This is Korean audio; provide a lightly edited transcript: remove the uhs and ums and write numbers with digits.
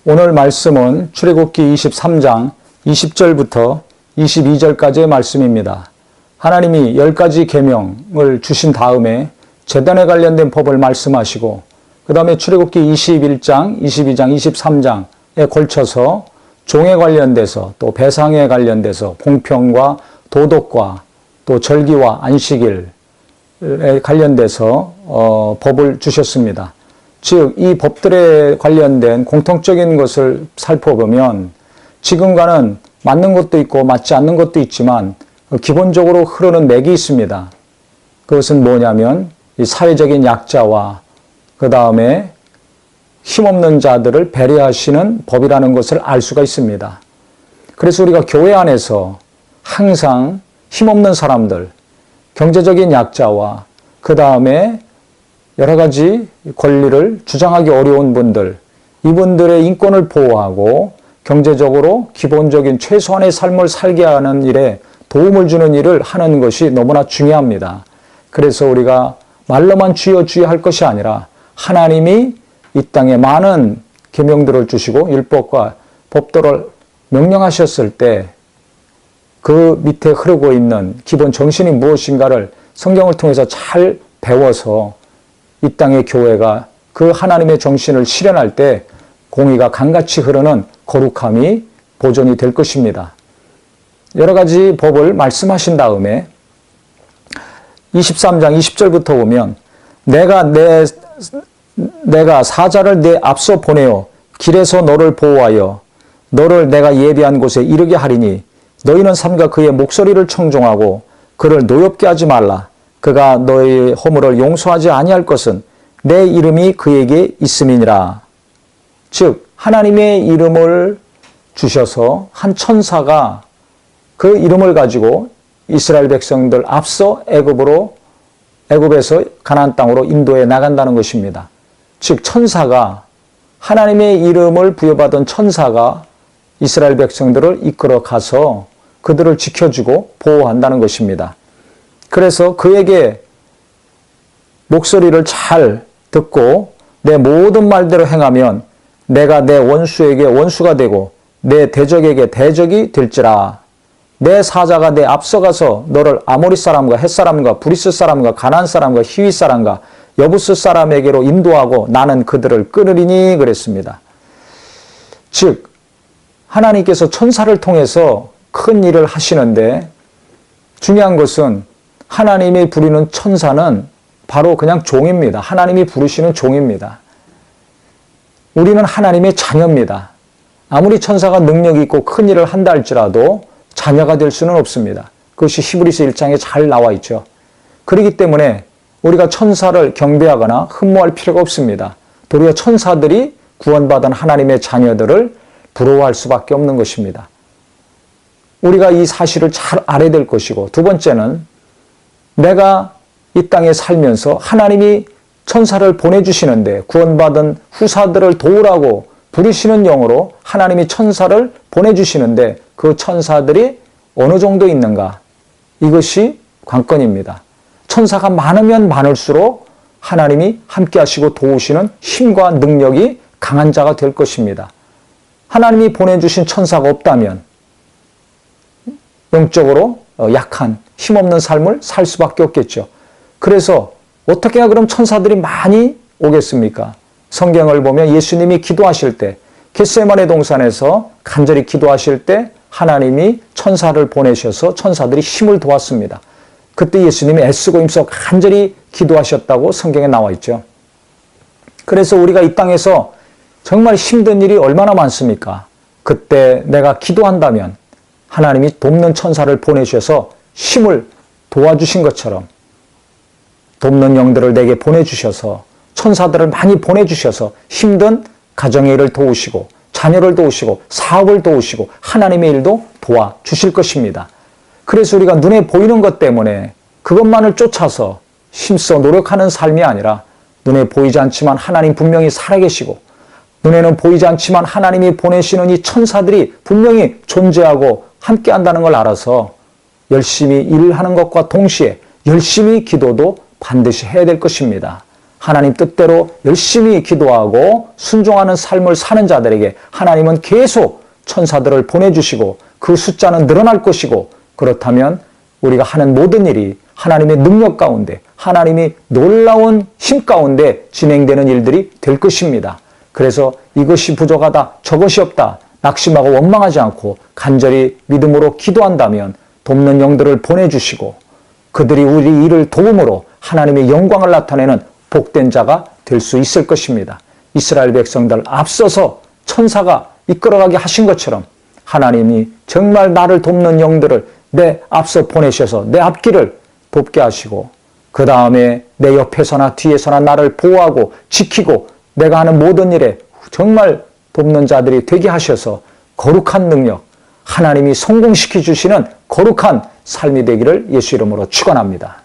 오늘 말씀은 출애굽기 23장 20절부터 22절까지의 말씀입니다. 하나님이 10가지 계명을 주신 다음에 제단에 관련된 법을 말씀하시고 그 다음에 출애굽기 21장, 22장, 23장에 걸쳐서 종에 관련돼서 또 배상에 관련돼서 공평과 도덕과 또 절기와 안식일에 관련돼서 법을 주셨습니다. 즉, 이 법들에 관련된 공통적인 것을 살펴보면 지금과는 맞는 것도 있고 맞지 않는 것도 있지만 기본적으로 흐르는 맥이 있습니다. 그것은 뭐냐면 이 사회적인 약자와 그 다음에 힘없는 자들을 배려하시는 법이라는 것을 알 수가 있습니다. 그래서 우리가 교회 안에서 항상 힘없는 사람들, 경제적인 약자와 그 다음에 여러 가지 권리를 주장하기 어려운 분들, 이분들의 인권을 보호하고 경제적으로 기본적인 최소한의 삶을 살게 하는 일에 도움을 주는 일을 하는 것이 너무나 중요합니다. 그래서 우리가 말로만 주여 주여 할 것이 아니라 하나님이 이 땅에 많은 계명들을 주시고 율법과 법도를 명령하셨을 때 그 밑에 흐르고 있는 기본 정신이 무엇인가를 성경을 통해서 잘 배워서 이 땅의 교회가 그 하나님의 정신을 실현할 때 공의가 강같이 흐르는 거룩함이 보존이 될 것입니다. 여러 가지 법을 말씀하신 다음에 23장 20절부터 보면 내가 사자를 내 앞서 보내어 길에서 너를 보호하여 너를 내가 예비한 곳에 이르게 하리니 너희는 삼가 그의 목소리를 청종하고 그를 노엽게 하지 말라. 그가 너의 허물을 용서하지 아니할 것은 내 이름이 그에게 있음이니라. 즉 하나님의 이름을 주셔서 한 천사가 그 이름을 가지고 이스라엘 백성들 앞서 애굽에서 가나안 땅으로 인도해 나간다는 것입니다. 즉 천사가 하나님의 이름을 부여받은 천사가 이스라엘 백성들을 이끌어 가서 그들을 지켜주고 보호한다는 것입니다. 그래서 그에게 목소리를 잘 듣고 내 모든 말대로 행하면 내가 내 원수에게 원수가 되고 내 대적에게 대적이 될지라. 내 사자가 내 앞서가서 너를 아모리 사람과 헷 사람과 브리스 사람과 가나안 사람과 히위 사람과 여부스 사람에게로 인도하고 나는 그들을 끊으리니 그랬습니다. 즉 하나님께서 천사를 통해서 큰 일을 하시는데 중요한 것은 하나님이 부리는 천사는 바로 그냥 종입니다. 하나님이 부르시는 종입니다. 우리는 하나님의 자녀입니다. 아무리 천사가 능력이 있고 큰 일을 한다 할지라도 자녀가 될 수는 없습니다. 그것이 히브리서 1장에 잘 나와 있죠. 그렇기 때문에 우리가 천사를 경배하거나 흠모할 필요가 없습니다. 도리어 천사들이 구원받은 하나님의 자녀들을 부러워할 수밖에 없는 것입니다. 우리가 이 사실을 잘 알아야 될 것이고 두 번째는 내가 이 땅에 살면서 하나님이 천사를 보내주시는데 구원받은 후사들을 도우라고 부르시는 영으로 하나님이 천사를 보내주시는데 그 천사들이 어느 정도 있는가? 이것이 관건입니다. 천사가 많으면 많을수록 하나님이 함께 하시고 도우시는 힘과 능력이 강한 자가 될 것입니다. 하나님이 보내주신 천사가 없다면 영적으로 약한 힘없는 삶을 살 수밖에 없겠죠. 그래서 어떻게 해야 그럼 천사들이 많이 오겠습니까? 성경을 보면 예수님이 기도하실 때 겟세마네 동산에서 간절히 기도하실 때 하나님이 천사를 보내셔서 천사들이 힘을 도왔습니다. 그때 예수님이 애쓰고 힘써 간절히 기도하셨다고 성경에 나와 있죠. 그래서 우리가 이 땅에서 정말 힘든 일이 얼마나 많습니까? 그때 내가 기도한다면 하나님이 돕는 천사를 보내주셔서 힘을 도와주신 것처럼 돕는 영들을 내게 보내주셔서 천사들을 많이 보내주셔서 힘든 가정의 일을 도우시고 자녀를 도우시고 사업을 도우시고 하나님의 일도 도와주실 것입니다. 그래서 우리가 눈에 보이는 것 때문에 그것만을 쫓아서 힘써 노력하는 삶이 아니라 눈에 보이지 않지만 하나님 분명히 살아계시고 눈에는 보이지 않지만 하나님이 보내시는 이 천사들이 분명히 존재하고 함께 한다는 걸 알아서 열심히 일을 하는 것과 동시에 열심히 기도도 반드시 해야 될 것입니다. 하나님 뜻대로 열심히 기도하고 순종하는 삶을 사는 자들에게 하나님은 계속 천사들을 보내주시고 그 숫자는 늘어날 것이고, 그렇다면 우리가 하는 모든 일이 하나님의 능력 가운데, 하나님이 놀라운 힘 가운데 진행되는 일들이 될 것입니다. 그래서 이것이 부족하다, 저것이 없다, 낙심하고 원망하지 않고 간절히 믿음으로 기도한다면 돕는 영들을 보내주시고 그들이 우리 일을 도움으로 하나님의 영광을 나타내는 복된 자가 될 수 있을 것입니다. 이스라엘 백성들 앞서서 천사가 이끌어가게 하신 것처럼 하나님이 정말 나를 돕는 영들을 내 앞서 보내셔서 내 앞길을 돕게 하시고, 그 다음에 내 옆에서나 뒤에서나 나를 보호하고 지키고 내가 하는 모든 일에 정말 돕는 자들이 되게 하셔서 거룩한 능력, 하나님이 성공시켜 주시는 거룩한 삶이 되기를 예수 이름으로 축원합니다.